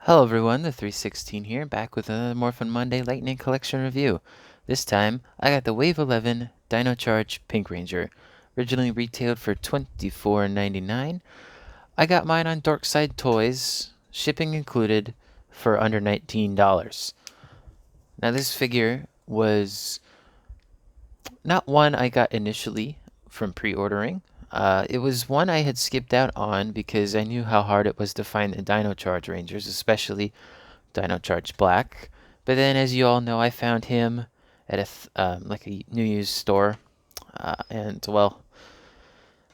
Hello everyone, the 316 here, back with another Morphin Monday Lightning Collection review. This time, I got the Wave 11 Dino Charge Pink Ranger, originally retailed for $24.99. I got mine on Dorkside Toys, shipping included, for under $19. Now this figure was not one I got initially from pre-ordering. It was one I had skipped out on because I knew how hard it was to find the Dino Charge Rangers, especially Dino Charge Black. But then, as you all know, I found him at like a New Year's store, and well,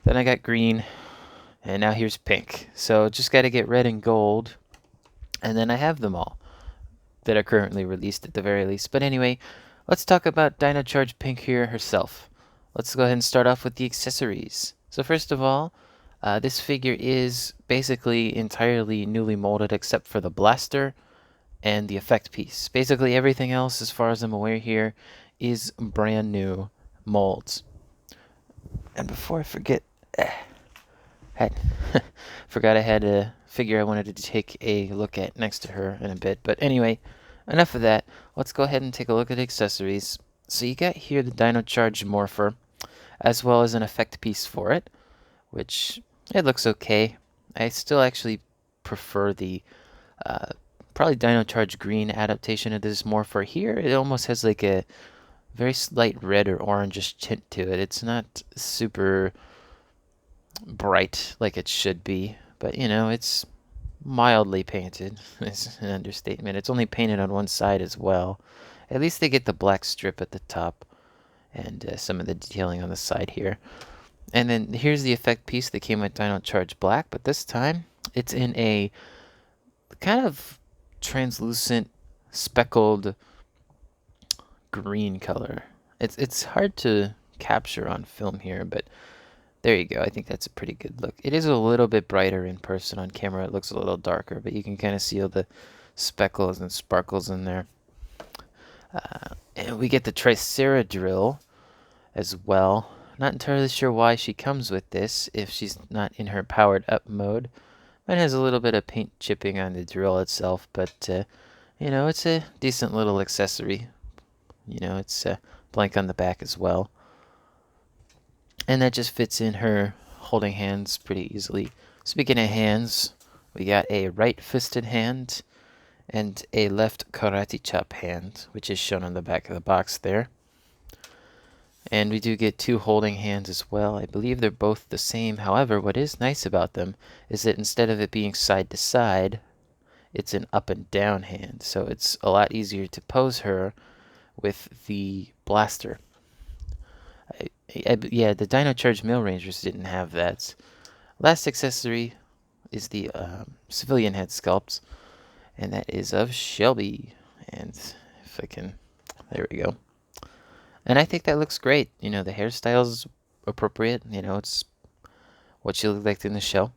then I got green, and now here's pink. So just got to get red and gold, and then I have them all that are currently released at the very least. But anyway, let's talk about Dino Charge Pink here herself. Let's go ahead and start off with the accessories. So first of all, this figure is basically entirely newly molded except for the blaster and the effect piece. Basically everything else, as far as I'm aware here, is brand new molds. And before I forget, forgot I had a figure I wanted to take a look at next to her in a bit. But anyway, enough of that. Let's go ahead and take a look at the accessories. So you got here the Dino Charge Morpher, as well as an effect piece for it, which it looks okay. I still actually prefer the probably Dino Charge Green adaptation of this Morpher here. It almost has like a very slight red or orangish tint to it. It's not super bright like it should be, but you know, it's mildly painted. It's an understatement. It's only painted on one side as well. At least they get the black strip at the top and some of the detailing on the side here. And then here's the effect piece that came with Dino Charge Black, but this time it's in a kind of translucent, speckled green color. It's hard to capture on film here, but there you go. I think that's a pretty good look. It is a little bit brighter in person. On camera it looks a little darker, but you can kind of see all the speckles and sparkles in there. And we get the Tricera drill as well. Not entirely sure why she comes with this if she's not in her powered up mode. Mine has a little bit of paint chipping on the drill itself, but you know, it's a decent little accessory. You know, it's blank on the back as well. And that just fits in her holding hands pretty easily. Speaking of hands, we got a right-fisted hand and a left karate chop hand, which is shown on the back of the box there. And we do get two holding hands as well. I believe they're both the same. However, what is nice about them is that instead of it being side to side, it's an up and down hand. So it's a lot easier to pose her with the blaster. Yeah, the Dino Charge Mill Rangers didn't have that. Last accessory is the civilian head sculpt, and that is of Shelby. And if I can, there we go. And I think that looks great. You know, the hairstyle's appropriate. You know, it's what she looked like in the show.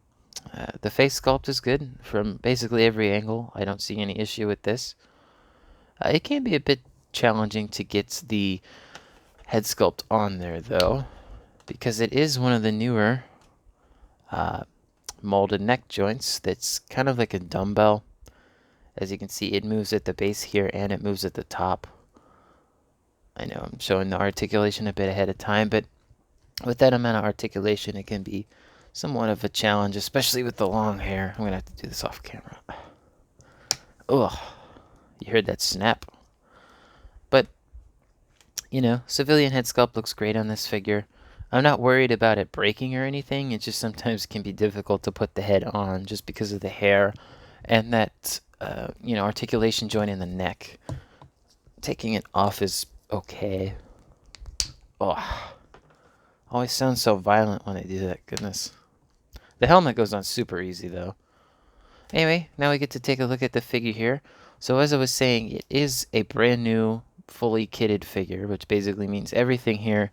The face sculpt is good from basically every angle. I don't see any issue with this. It can be a bit challenging to get the head sculpt on there, though, because it is one of the newer molded neck joints that's kind of like a dumbbell. As you can see, it moves at the base here and it moves at the top. I know I'm showing the articulation a bit ahead of time, but with that amount of articulation, it can be somewhat of a challenge, especially with the long hair. I'm going to have to do this off camera. Ugh, you heard that snap. But, you know, civilian head sculpt looks great on this figure. I'm not worried about it breaking or anything. It just sometimes can be difficult to put the head on just because of the hair and that, you know, articulation joint in the neck. Taking it off is okay. Oh, always sounds so violent when I do that. Goodness. The helmet goes on super easy, though. Anyway, now we get to take a look at the figure here. So as I was saying, it is a brand new, fully kitted figure, which basically means everything here,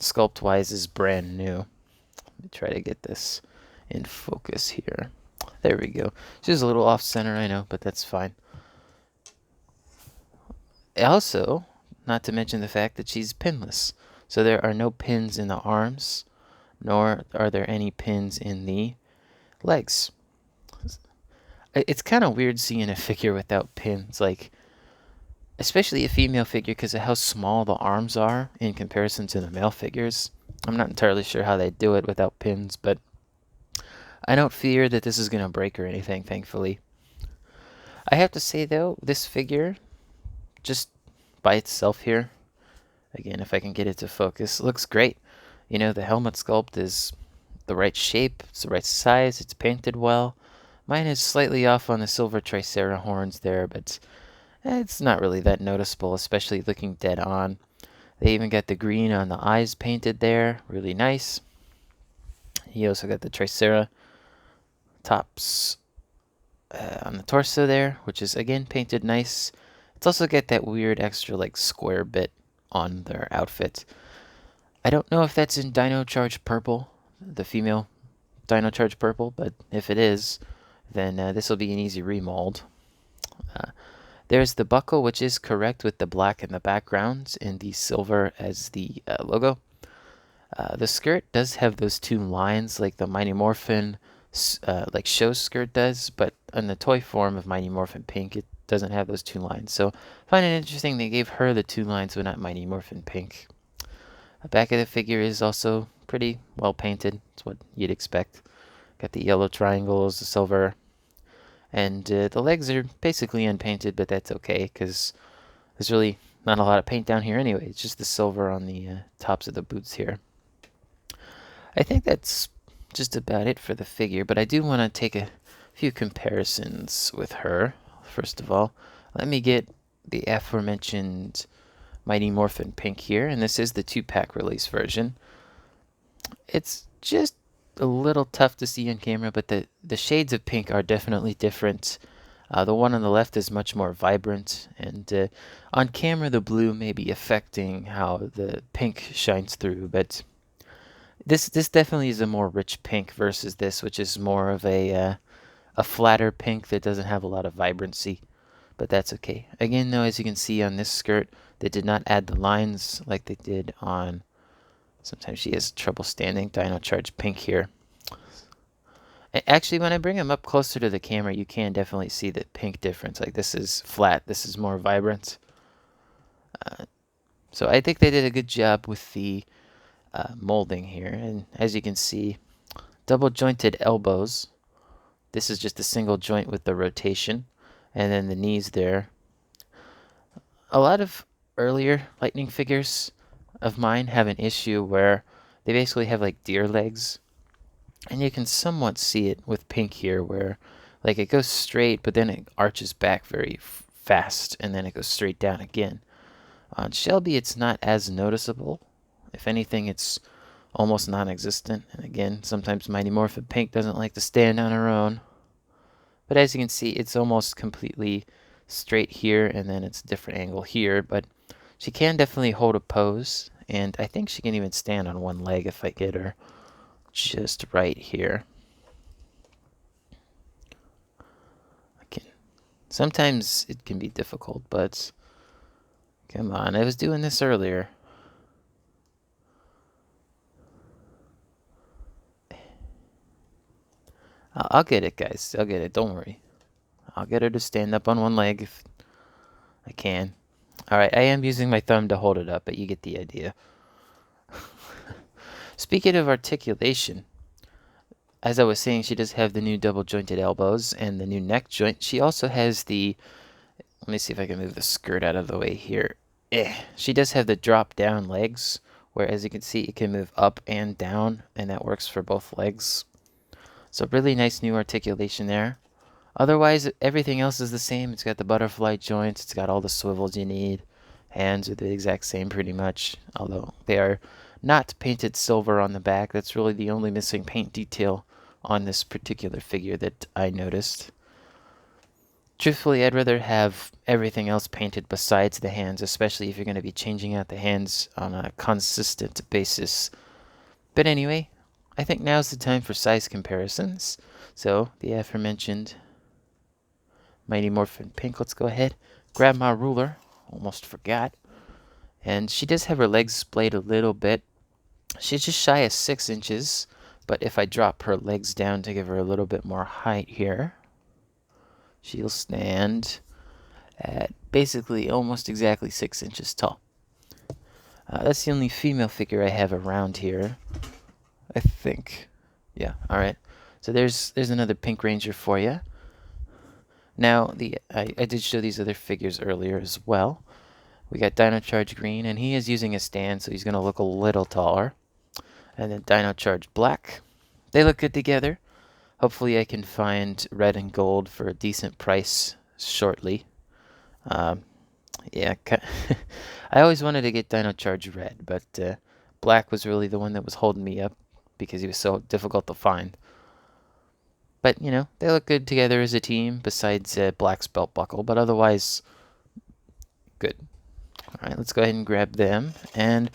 sculpt-wise, is brand new. Let me try to get this in focus here. There we go. She's a little off-center, I know, but that's fine. Also, not to mention the fact that she's pinless. So there are no pins in the arms, nor are there any pins in the legs. It's kind of weird seeing a figure without pins, like especially a female figure because of how small the arms are in comparison to the male figures. I'm not entirely sure how they do it without pins, but I don't fear that this is going to break or anything, thankfully. I have to say, though, this figure, just by itself here, again, if I can get it to focus, looks great. You know, the helmet sculpt is the right shape, it's the right size, it's painted well. Mine is slightly off on the silver tricera horns there, but it's not really that noticeable, especially looking dead on. They even got the green on the eyes painted there, really nice. He also got the tricera tops on the torso there, which is again painted nice. It's also got that weird extra like square bit on their outfit. I don't know if that's in Dino Charge Purple, the female Dino Charge Purple, but if it is, then this will be an easy remold. There's the buckle, which is correct with the black in the background and the silver as the logo. The skirt does have those two lines like the Mighty Morphin like show skirt does, but in the toy form of Mighty Morphin Pink, it doesn't have those two lines. So I find it interesting they gave her the two lines but not Mighty Morphin Pink. The back of the figure is also pretty well painted. It's what you'd expect. Got the yellow triangles, the silver, and the legs are basically unpainted, but that's okay because there's really not a lot of paint down here anyway. It's just the silver on the tops of the boots here. I think that's just about it for the figure, but I do want to take a few comparisons with her. First of all, let me get the aforementioned Mighty Morphin Pink here, and this is the 2-pack release version. It's just a little tough to see on camera, but the shades of pink are definitely different. The one on the left is much more vibrant, and on camera the blue may be affecting how the pink shines through, but this definitely is a more rich pink versus this, which is more of a flatter pink that doesn't have a lot of vibrancy, but that's okay. Again, though, as you can see on this skirt, they did not add the lines like they did on, sometimes she has trouble standing, Dino Charge Pink here. Actually, when I bring them up closer to the camera, you can definitely see the pink difference. Like this is flat, this is more vibrant. So I think they did a good job with the molding here. And as you can see, double jointed elbows. This is just a single joint with the rotation. And then the knees there. A lot of earlier Lightning figures of mine have an issue where they basically have like deer legs. And you can somewhat see it with pink here where like it goes straight, but then it arches back very fast, and then it goes straight down again. On Shelby, it's not as noticeable. If anything, it's almost non-existent. And again, sometimes Mighty Morphin Pink doesn't like to stand on her own. But as you can see, it's almost completely straight here, and then it's a different angle here. But she can definitely hold a pose, and I think she can even stand on one leg if I get her just right here. Sometimes it can be difficult, but come on, I was doing this earlier. I'll get it, guys. I'll get it. Don't worry. I'll get her to stand up on one leg if I can. Alright, I am using my thumb to hold it up, but you get the idea. Speaking of articulation, as I was saying, she does have the new double jointed elbows and the new neck joint. She also has the, let me see if I can move the skirt out of the way here. She does have the drop down legs, where as you can see, it can move up and down, and that works for both legs. So really nice new articulation there. Otherwise, everything else is the same. It's got the butterfly joints. It's got all the swivels you need. Hands are the exact same pretty much, although they are not painted silver on the back. That's really the only missing paint detail on this particular figure that I noticed. Truthfully, I'd rather have everything else painted besides the hands, especially if you're going to be changing out the hands on a consistent basis. But anyway, I think now's the time for size comparisons. So, the aforementioned Mighty Morphin Pink. Let's go ahead, grab my ruler. Almost forgot. And she does have her legs splayed a little bit. She's just shy of 6 inches. But if I drop her legs down to give her a little bit more height here, She'll stand at basically almost exactly 6 inches tall. That's the only female figure I have around here, I think. Yeah, alright. So there's another Pink Ranger for you. Now, I did show these other figures earlier as well. We got Dino Charge Green, and he is using a stand, so he's going to look a little taller. And then Dino Charge Black. They look good together. Hopefully I can find red and gold for a decent price shortly. Yeah, I always wanted to get Dino Charge Red, but Black was really the one that was holding me up because he was so difficult to find. But, you know, they look good together as a team, besides Black's belt buckle, but otherwise, good. Alright, let's go ahead and grab them, and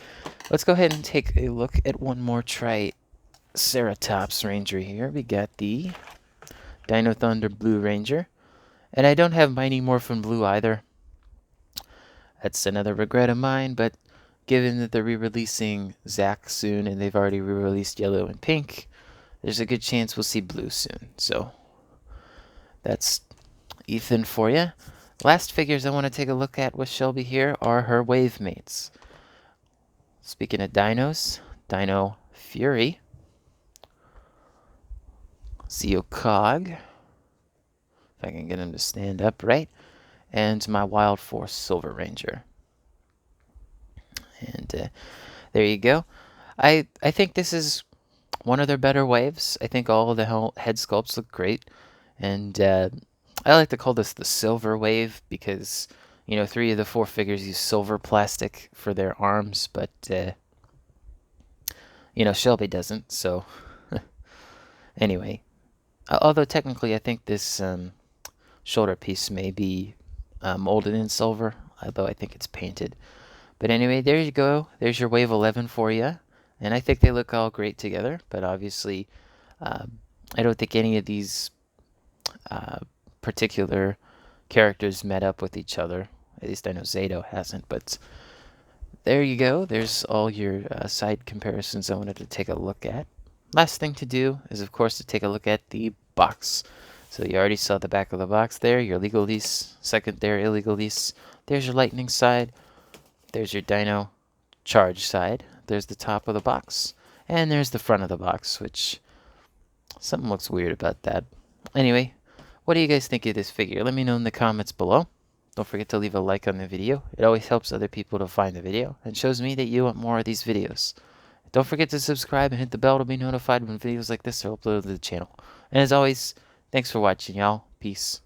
let's go ahead and take a look at one more Triceratops Ranger here. We got the Dino Thunder Blue Ranger, and I don't have Mighty Morphin Blue either. That's another regret of mine, but given that they're re-releasing Zack soon, and they've already re-released Yellow and Pink, there's a good chance we'll see Blue soon. So that's Ethan for you. Last figures I want to take a look at with Shelby here are her wave mates. Speaking of dinos, Dino Fury, Zeo Cog, if I can get him to stand up right, and my Wild Force Silver Ranger. And there you go. I think this is one of their better waves. I think all of the head sculpts look great, and I like to call this the silver wave because, you know, 3 of the 4 figures use silver plastic for their arms, but you know, Shelby doesn't. So anyway, although technically I think this shoulder piece may be molded in silver, although I think it's painted. But anyway, there you go. There's your Wave 11 for you. And I think they look all great together. But obviously, I don't think any of these particular characters met up with each other. At least I know Zato hasn't. But there you go. There's all your side comparisons I wanted to take a look at. Last thing to do is, of course, to take a look at the box. So you already saw the back of the box there, your legal lease, second there, illegal lease. There's your lightning side. There's your Dino Charge side. There's the top of the box. And there's the front of the box, which something looks weird about that. Anyway, what do you guys think of this figure? Let me know in the comments below. Don't forget to leave a like on the video. It always helps other people to find the video and shows me that you want more of these videos. Don't forget to subscribe and hit the bell to be notified when videos like this are uploaded to the channel. And as always, thanks for watching, y'all. Peace.